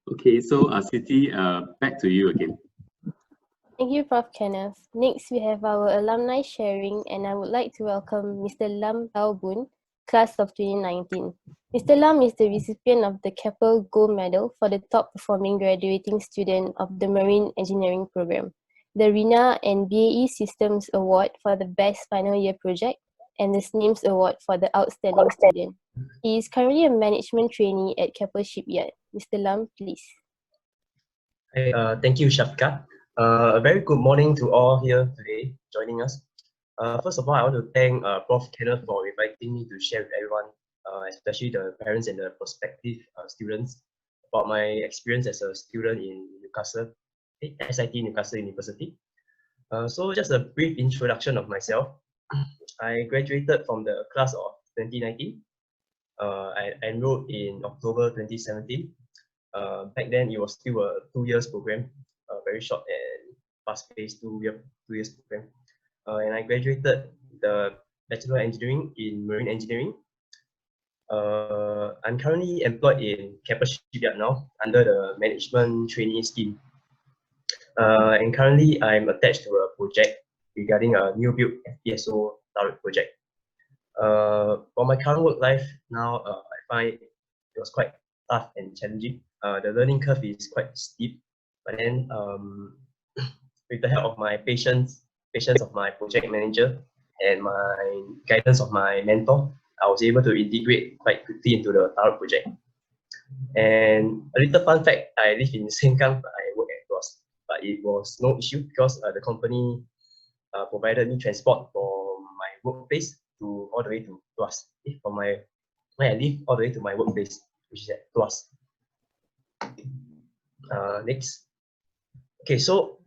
Okay, so Siti, back to you again. Thank you, Prof. Kenneth. Next, we have our alumni sharing, and I would like to welcome Mr. Thao Boon, class of 2019. Mr. Lam is the recipient of the Keppel Gold Medal for the top performing graduating student of the Marine Engineering Program, the RINA and BAE Systems Award for the Best Final Year Project, and the SNIMS Award for the Outstanding Student. He is currently a management trainee at Keppel Shipyard. Mr. Lam, please. Hi, thank you, Shafika. A very good morning to all here today joining us. First of all, I want to thank Prof. Kenneth for inviting me to share with everyone, especially the parents and the prospective students, about my experience as a student in Newcastle, SIT Newcastle University. So just a brief introduction of myself. I graduated from the class of 2019. I enrolled in October 2017. Back then, it was still a 2 years program, very short and fast-paced 2 years program. And I graduated the Bachelor of Engineering in Marine Engineering. I'm currently employed in Keppel Shipyard now under the Management Trainee Scheme. And currently, I'm attached to a project regarding a new build FPSO turret project. For my current work life now, I find it was quite tough and challenging. The learning curve is quite steep, but then with the help of my patience of my project manager and my guidance of my mentor, I was able to integrate quite quickly into the turret project. And a little fun fact, I live in Sengkang, but I work at Tuas. But it was no issue because the company provided me transport from my workplace to all the way to Tuas. From where I live all the way to my workplace, which is at Tuas. Next. Okay, so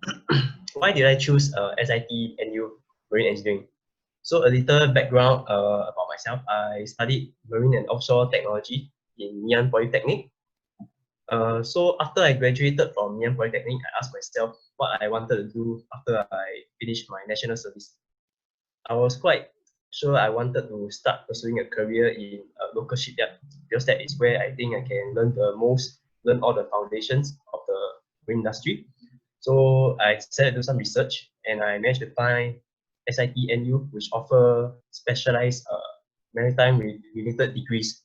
why did I choose SIT NU Marine Engineering? So a little background about myself. I studied Marine and Offshore Technology in Ngee Polytechnic. So after I graduated from Ngee Polytechnic, I asked myself what I wanted to do after I finished my national service. I was quite sure I wanted to start pursuing a career in a local shipyard because that is where I think I can learn the most, learn all the foundations of the marine industry. So I decided to do some research and I managed to find SIT NU, which offer specialized maritime related degrees.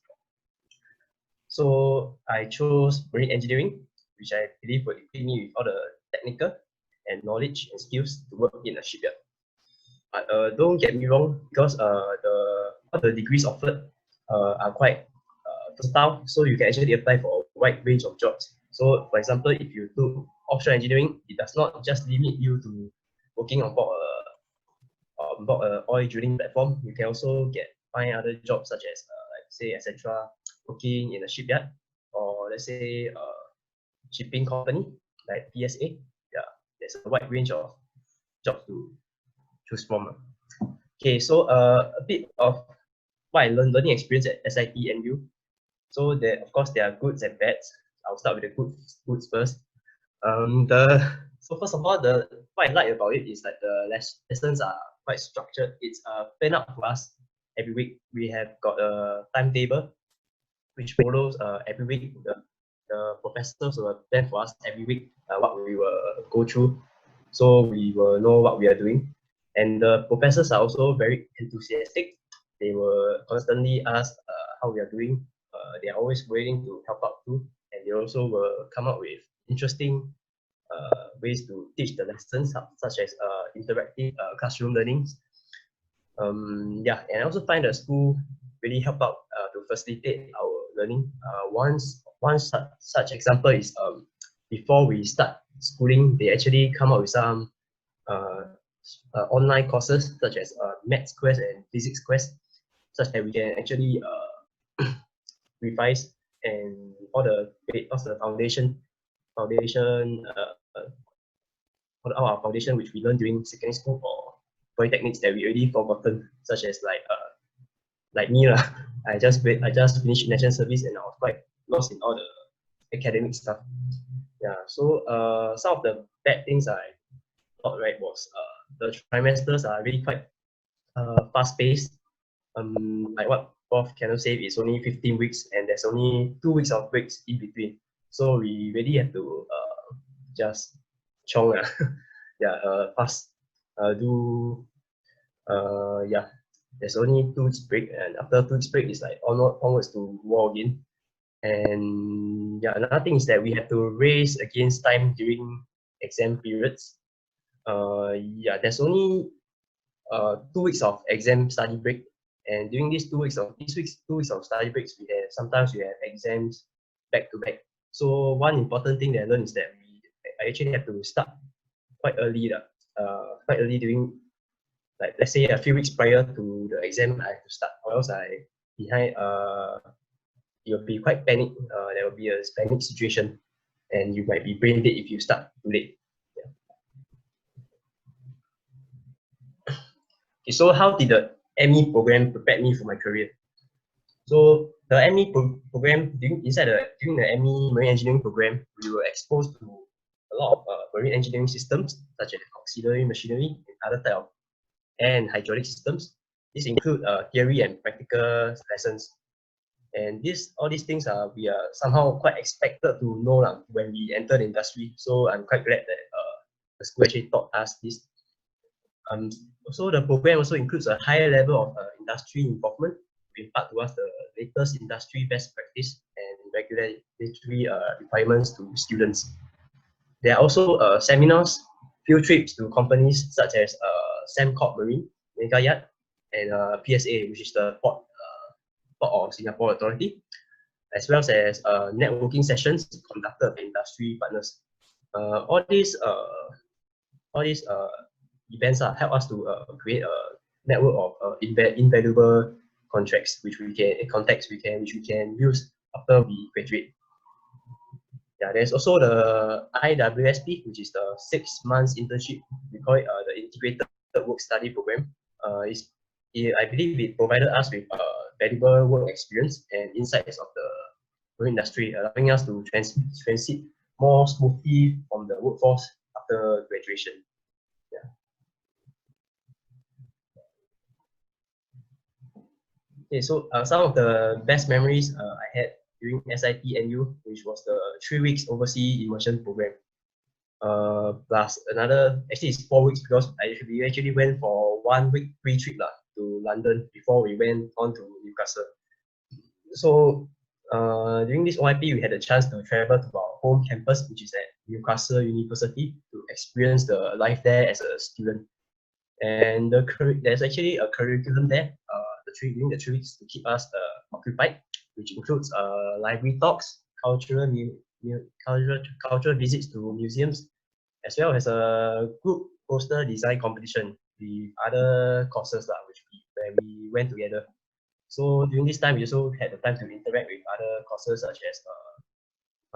So I chose marine engineering, which I believe would equip me with all the technical and knowledge and skills to work in a shipyard. But don't get me wrong, because all the degrees offered are quite versatile, so you can actually apply for a wide range of jobs. So, for example, if you do offshore engineering, it does not just limit you to working on board an oil drilling platform. You can also find other jobs such as, like say, etc., working in a shipyard, or let's say a shipping company like PSA. Yeah, there's a wide range of jobs to choose from. Okay, so a bit of what I learned, learning experience at SIT NU. So there, of course, there are goods and bads. I'll start with the goods first. So first of all, what I like about it is that the lessons are quite structured. It's planned out for us every week. We have got a timetable which follows every week. The professors will plan for us every week what we will go through, so we will know what we are doing. And the professors are also very enthusiastic. They will constantly ask how we are doing. They are always willing to help out too, and they also will come up with interesting ways to teach the lessons, such as interactive classroom learnings. Yeah, and I also find the school really help out to facilitate our learning. One such example is before we start schooling, they actually come up with some online courses such as maths quest and physics quest, such that we can actually revise and all the foundation all our foundation which we learned during secondary school or polytechnics that we already forgotten, such as like me lah. I just finished national service and I was quite lost in all the academic stuff. Yeah, so some of the bad things I thought was the trimesters are really quite fast paced. Like what Prof. Kenneth said, it's only 15 weeks and there's only 2 weeks of breaks in between. So we really have to just chong pass, there's only 2 weeks break, and after 2 weeks break it's like onwards to war again. And yeah, another thing is that we have to race against time during exam periods. There's only 2 weeks of exam study break, and during these 2 weeks of 2 weeks of study breaks, sometimes we have exams back to back. So one important thing that I learned is that I actually have to start quite early during, like, let's say a few weeks prior to the exam. I have to start, or else you'll be quite panic. There will be a panic situation, and you might be brain dead if you start too late. Yeah. Okay, so how did the ME program prepare me for my career? So the ME program, during the ME marine engineering program, we were exposed to a lot of marine engineering systems such as auxiliary machinery and other type of and hydraulic systems. These include theory and practical lessons. And all these things we are somehow quite expected to know when we enter the industry. So I'm quite glad that the school actually taught us this. Also, the program also includes a higher level of industry involvement. We impart to us the latest industry best practice and regulatory requirements to students. There are also seminars, field trips to companies such as Sembcorp Marine, Mega Yacht, and PSA, which is the Port of Singapore Authority, as well as networking sessions conducted by industry partners. All these events help us to create a network of invaluable contacts which we can use after we graduate. Yeah, there's also the IWSP, which is the 6 months internship. We call it the Integrated Work Study Program. I believe it provided us with valuable work experience and insights of the marine industry, allowing us to transit more smoothly from the workforce after graduation. Yeah. Okay, so some of the best memories I had during SIT NU, which was the 3 weeks overseas immersion program. Plus another, actually it's 4 weeks because we actually went for 1 week pre-trip to London before we went on to Newcastle. So during this OIP, we had a chance to travel to our home campus, which is at Newcastle University, to experience the life there as a student. And there's actually a curriculum there during the 3 weeks to keep us occupied, which includes library talks, cultural visits to museums, as well as a group poster design competition with other courses where we went together. So during this time, we also had the time to interact with other courses such as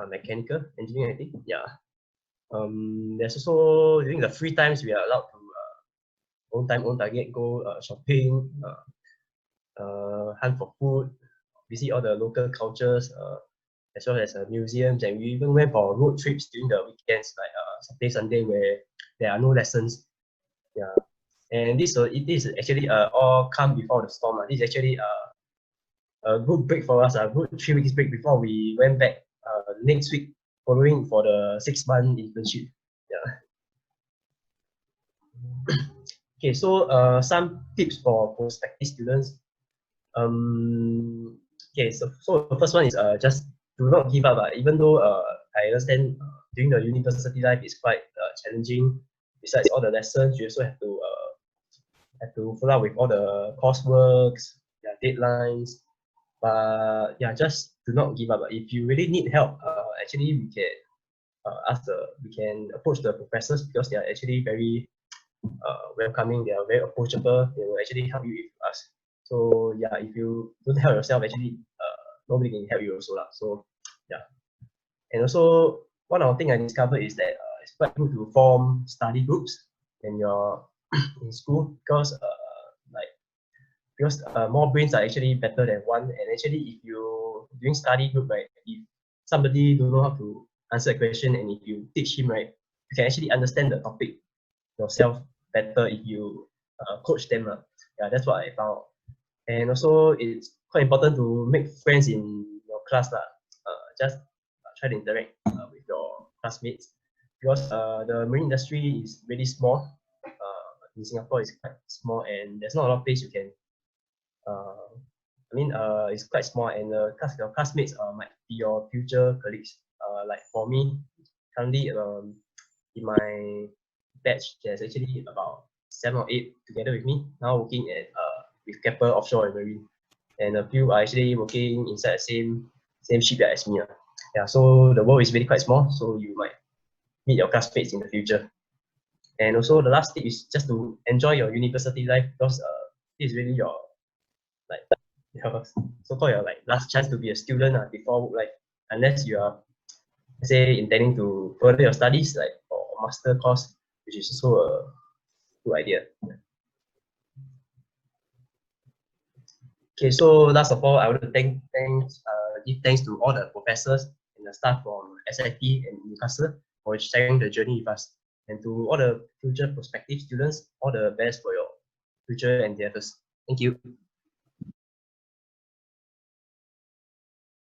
mechanical engineering, I think. Yeah. There's also, during the free times, we are allowed to own time, own target, go shopping, hunt for food, visit all the local cultures, as well as museums, and we even went for road trips during the weekends, like Saturday, Sunday, where there are no lessons. Yeah, and it is actually all calm before the storm. This is actually a good break for us, a good 3 weeks break before we went back next week, following for the 6-month internship. Yeah. Okay, so some tips for prospective students. Okay, so the first one is just do not give up. Even though I understand during the university life is quite challenging. Besides all the lessons, you also have to follow up with all the courseworks, deadlines. But yeah, just do not give up. If you really need help, actually we can approach the professors, because they are actually very welcoming. They are very approachable. They will actually help you if you ask. So yeah, if you don't help yourself, actually nobody can help you also. So yeah. And also, one of the things I discovered is that it's quite good to form study groups when you're in school, because more brains are actually better than one. And actually, if you doing study group, right, if somebody don't know how to answer a question, and if you teach him, right, you can actually understand the topic yourself better if you coach them. Yeah, that's what I found. And also, it's quite important to make friends in your class. Just try to interact with your classmates, because the marine industry is really small. In Singapore, it's quite small, and there's not a lot of place you can. It's quite small, and your classmates might be your future colleagues. Like for me, currently, in my batch, there's actually about 7 or 8 together with me now working at with Keppel Offshore and Marine, and a few are actually working inside the same shipyard as me. Yeah, so the world is really quite small, so you might meet your classmates in the future. And also the last tip is just to enjoy your university life, because this is really your so-called your last chance to be a student before work life, unless you are, say, intending to further your studies or master course, which is also a good idea. Okay, so last of all, I want to give thanks to all the professors and the staff from SIT and Newcastle for sharing the journey with us, and to all the future prospective students, all the best for your future endeavors. Thank you.